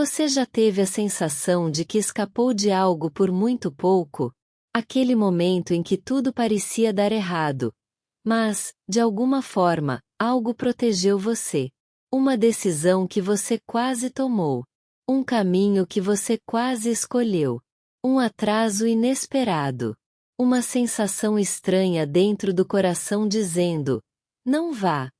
Você já teve a sensação de que escapou de algo por muito pouco? Aquele momento em que tudo parecia dar errado. Mas, de alguma forma, algo protegeu você. Uma decisão que você quase tomou. Um caminho que você quase escolheu. Um atraso inesperado. Uma sensação estranha dentro do coração dizendo: não vá.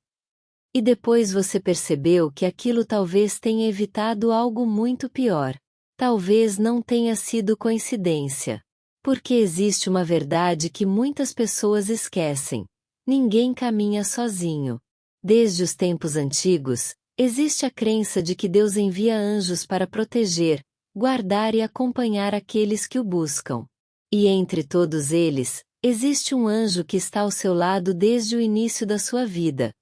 E depois você percebeu que aquilo talvez tenha evitado algo muito pior. Talvez não tenha sido coincidência. Porque existe uma verdade que muitas pessoas esquecem. Ninguém caminha sozinho. Desde os tempos antigos, existe a crença de que Deus envia anjos para proteger, guardar e acompanhar aqueles que o buscam. E entre todos eles, existe um anjo que está ao seu lado desde o início da sua vida.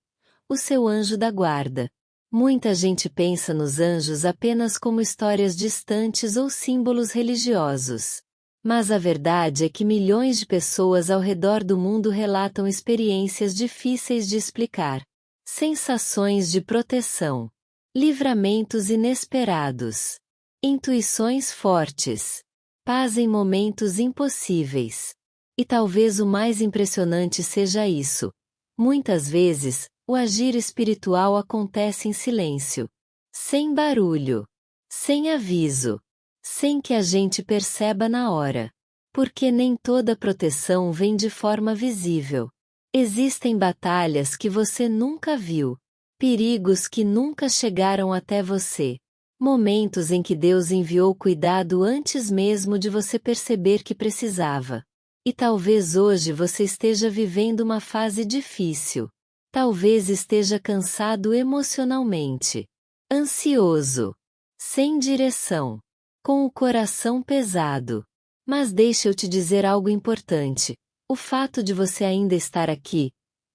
O seu anjo da guarda. Muita gente pensa nos anjos apenas como histórias distantes ou símbolos religiosos. Mas a verdade é que milhões de pessoas ao redor do mundo relatam experiências difíceis de explicar. Sensações de proteção. Livramentos inesperados. Intuições fortes. Paz em momentos impossíveis. E talvez o mais impressionante seja isso. Muitas vezes, o agir espiritual acontece em silêncio. Sem barulho. Sem aviso. Sem que a gente perceba na hora. Porque nem toda proteção vem de forma visível. Existem batalhas que você nunca viu. Perigos que nunca chegaram até você. Momentos em que Deus enviou cuidado antes mesmo de você perceber que precisava. E talvez hoje você esteja vivendo uma fase difícil. Talvez esteja cansado emocionalmente. Ansioso. Sem direção. Com o coração pesado. Mas deixa eu te dizer algo importante. O fato de você ainda estar aqui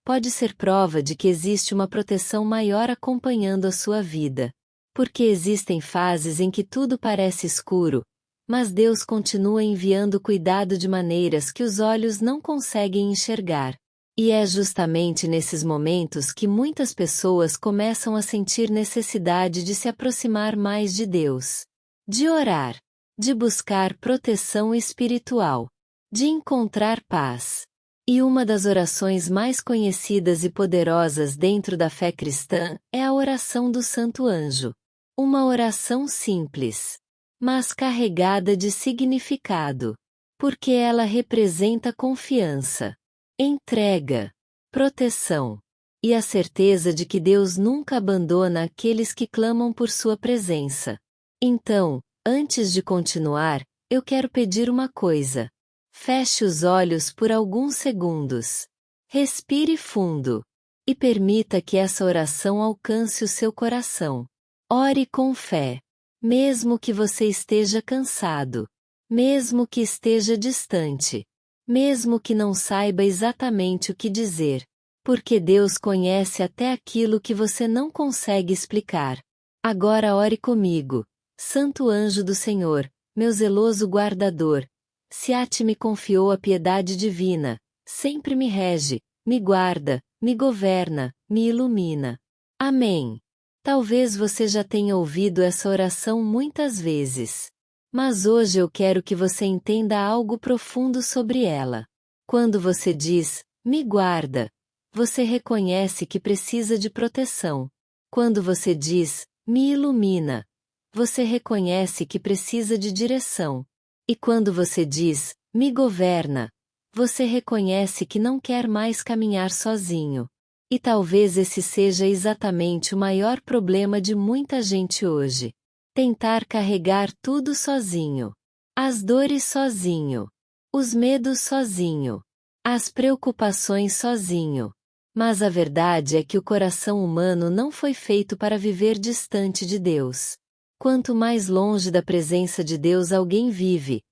pode ser prova de que existe uma proteção maior acompanhando a sua vida. Porque existem fases em que tudo parece escuro, mas Deus continua enviando cuidado de maneiras que os olhos não conseguem enxergar. E é justamente nesses momentos que muitas pessoas começam a sentir necessidade de se aproximar mais de Deus. De orar. De buscar proteção espiritual. De encontrar paz. E uma das orações mais conhecidas e poderosas dentro da fé cristã é a oração do Santo Anjo. Uma oração simples, mas carregada de significado. Porque ela representa confiança, entrega, proteção. E a certeza de que Deus nunca abandona aqueles que clamam por sua presença. Então, antes de continuar, eu quero pedir uma coisa. Feche os olhos por alguns segundos. Respire fundo. E permita que essa oração alcance o seu coração. Ore com fé. Mesmo que você esteja cansado. Mesmo que esteja distante. Mesmo que não saiba exatamente o que dizer. Porque Deus conhece até aquilo que você não consegue explicar. Agora ore comigo. Santo anjo do Senhor, meu zeloso guardador, se a ti me confiou a piedade divina, sempre me rege, me guarda, me governa, me ilumina. Amém. Talvez você já tenha ouvido essa oração muitas vezes. Mas hoje eu quero que você entenda algo profundo sobre ela. Quando você diz, me guarda, você reconhece que precisa de proteção. Quando você diz, me ilumina, você reconhece que precisa de direção. E quando você diz, me governa, você reconhece que não quer mais caminhar sozinho. E talvez esse seja exatamente o maior problema de muita gente hoje. Tentar carregar tudo sozinho. As dores sozinho. Os medos sozinho. As preocupações sozinho. Mas a verdade é que o coração humano não foi feito para viver distante de Deus. Quanto mais longe da presença de Deus alguém vive,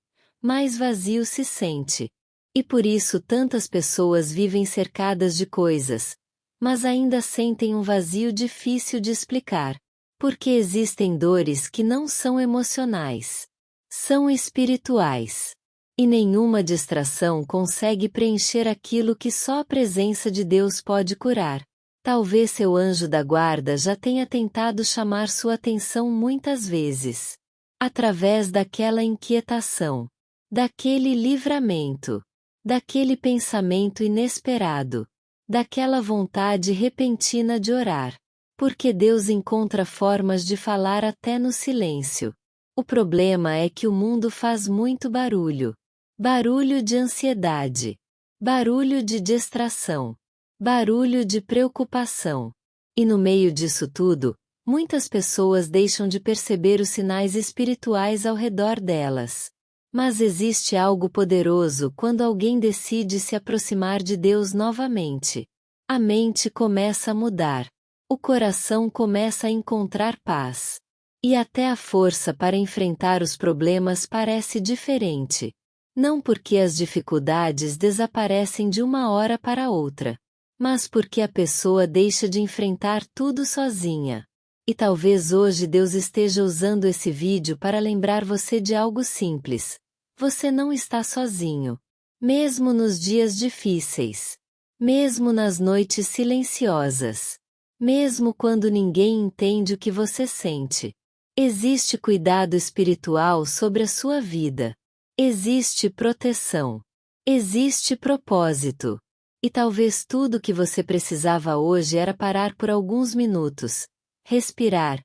mais vazio se sente. E por isso tantas pessoas vivem cercadas de coisas, mas ainda sentem um vazio difícil de explicar. Porque existem dores que não são emocionais. São espirituais. E nenhuma distração consegue preencher aquilo que só a presença de Deus pode curar. Talvez seu anjo da guarda já tenha tentado chamar sua atenção muitas vezes. Através daquela inquietação, daquele livramento, daquele pensamento inesperado, daquela vontade repentina de orar. Porque Deus encontra formas de falar até no silêncio. O problema é que o mundo faz muito barulho. Barulho de ansiedade. Barulho de distração. Barulho de preocupação. E no meio disso tudo, muitas pessoas deixam de perceber os sinais espirituais ao redor delas. Mas existe algo poderoso quando alguém decide se aproximar de Deus novamente. A mente começa a mudar. O coração começa a encontrar paz. E até a força para enfrentar os problemas parece diferente. Não porque as dificuldades desaparecem de uma hora para outra, mas porque a pessoa deixa de enfrentar tudo sozinha. E talvez hoje Deus esteja usando esse vídeo para lembrar você de algo simples. Você não está sozinho. Mesmo nos dias difíceis. Mesmo nas noites silenciosas. Mesmo quando ninguém entende o que você sente. Existe cuidado espiritual sobre a sua vida. Existe proteção. Existe propósito. E talvez tudo o que você precisava hoje era parar por alguns minutos, respirar,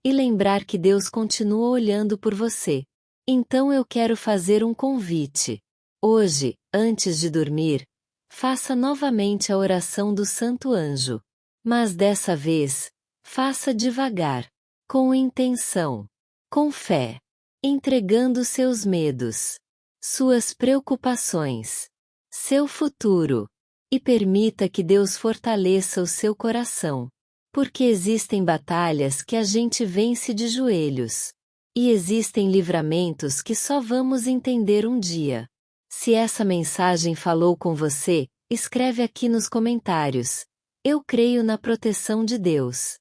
e lembrar que Deus continua olhando por você. Então eu quero fazer um convite. Hoje, antes de dormir, faça novamente a oração do Santo Anjo. Mas dessa vez, faça devagar, com intenção, com fé, entregando seus medos, suas preocupações, seu futuro, e permita que Deus fortaleça o seu coração. Porque existem batalhas que a gente vence de joelhos. E existem livramentos que só vamos entender um dia. Se essa mensagem falou com você, escreve aqui nos comentários. Eu creio na proteção de Deus.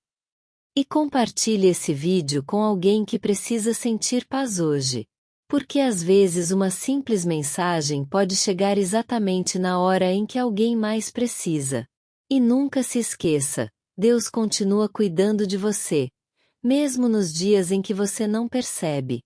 E compartilhe esse vídeo com alguém que precisa sentir paz hoje. Porque às vezes uma simples mensagem pode chegar exatamente na hora em que alguém mais precisa. E nunca se esqueça, Deus continua cuidando de você, mesmo nos dias em que você não percebe.